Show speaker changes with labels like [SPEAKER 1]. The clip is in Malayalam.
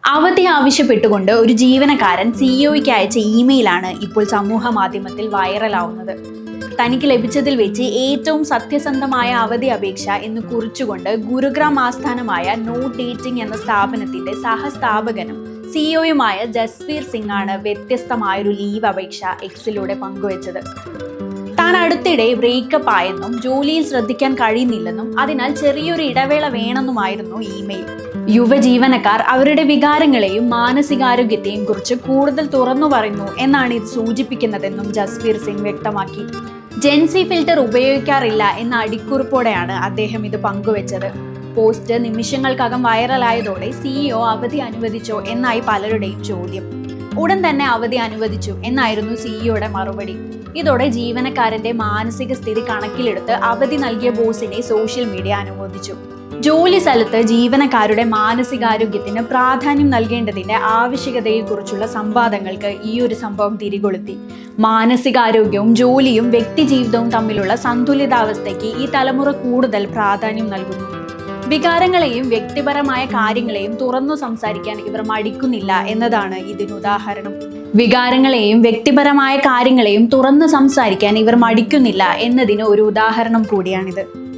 [SPEAKER 1] അവധി ആവശ്യപ്പെട്ടുകൊണ്ട് ഒരു ജീവനക്കാരൻ സിഇഒയ്ക്ക് അയച്ച ഇമെയിലാണ് ഇപ്പോൾ സമൂഹ മാധ്യമത്തിൽ വൈറലാവുന്നത്. തനിക്ക് ലഭിച്ചതിൽ വെച്ച് ഏറ്റവും സത്യസന്ധമായ അവധി അപേക്ഷ എന്ന് കുറിച്ചുകൊണ്ട് ഗുരുഗ്രാം ആസ്ഥാനമായ നോ ഡേറ്റിംഗ് എന്ന സ്ഥാപനത്തിന്റെ സഹസ്ഥാപകനും സിഇഒയുമായ ജസ്വീർ സിംഗ് ആണ് വ്യത്യസ്തമായൊരു ലീവ് അപേക്ഷ എക്സിലൂടെ പങ്കുവച്ചത്. താൻ അടുത്തിടെ ബ്രേക്കപ്പ് ആയെന്നും ജോലിയിൽ ശ്രദ്ധിക്കാൻ കഴിയുന്നില്ലെന്നും അതിനാൽ ചെറിയൊരു ഇടവേള വേണമെന്നുമായിരുന്നു ഇമെയിൽ. യുവജീവനക്കാർ അവരുടെ വികാരങ്ങളെയും മാനസികാരോഗ്യത്തെയും കുറിച്ച് കൂടുതൽ തുറന്നു പറയുന്നു എന്നാണ് ഇത് സൂചിപ്പിക്കുന്നതെന്നും ജസ്വീർ സിംഗ് വ്യക്തമാക്കി. ജെൻസി ഫിൽറ്റർ ഉപയോഗിക്കാറില്ല എന്ന അടിക്കുറിപ്പോടെയാണ് അദ്ദേഹം ഇത് പങ്കുവച്ചത്. പോസ്റ്റ് നിമിഷങ്ങൾക്കകം വൈറലായതോടെ സിഇഒ അവധി അനുവദിച്ചോ എന്നായി പലരുടെയും ചോദ്യം. ഉടൻ തന്നെ അവധി അനുവദിച്ചു എന്നായിരുന്നു സിഇഒയുടെ മറുപടി. ഇതോടെ ജീവനക്കാരന്റെ മാനസിക സ്ഥിതി കണക്കിലെടുത്ത് അവധി നൽകിയ ബോസിനെ സോഷ്യൽ മീഡിയ അനുമോദിച്ചു. ജോലി സ്ഥലത്ത് ജീവനക്കാരുടെ മാനസികാരോഗ്യത്തിന് പ്രാധാന്യം നൽകേണ്ടതിന്റെ ആവശ്യകതയെക്കുറിച്ചുള്ള സംവാദങ്ങൾക്ക് ഈ ഒരു സംഭവം തിരികൊളുത്തി. മാനസികാരോഗ്യവും ജോലിയും വ്യക്തിജീവിതവും തമ്മിലുള്ള സന്തുലിതാവസ്ഥയ്ക്ക് ഈ തലമുറ കൂടുതൽ പ്രാധാന്യം നൽകുന്നു. വികാരങ്ങളെയും വ്യക്തിപരമായ കാര്യങ്ങളെയും തുറന്നു സംസാരിക്കാൻ ഇവർ മടിക്കുന്നില്ല എന്നതാണ് ഇതിനുദാഹരണം. വികാരങ്ങളെയും വ്യക്തിപരമായ കാര്യങ്ങളെയും തുറന്നു സംസാരിക്കാൻ ഇവർ മടിക്കുന്നില്ല എന്നതിന് ഒരു ഉദാഹരണം കൂടിയാണിത്.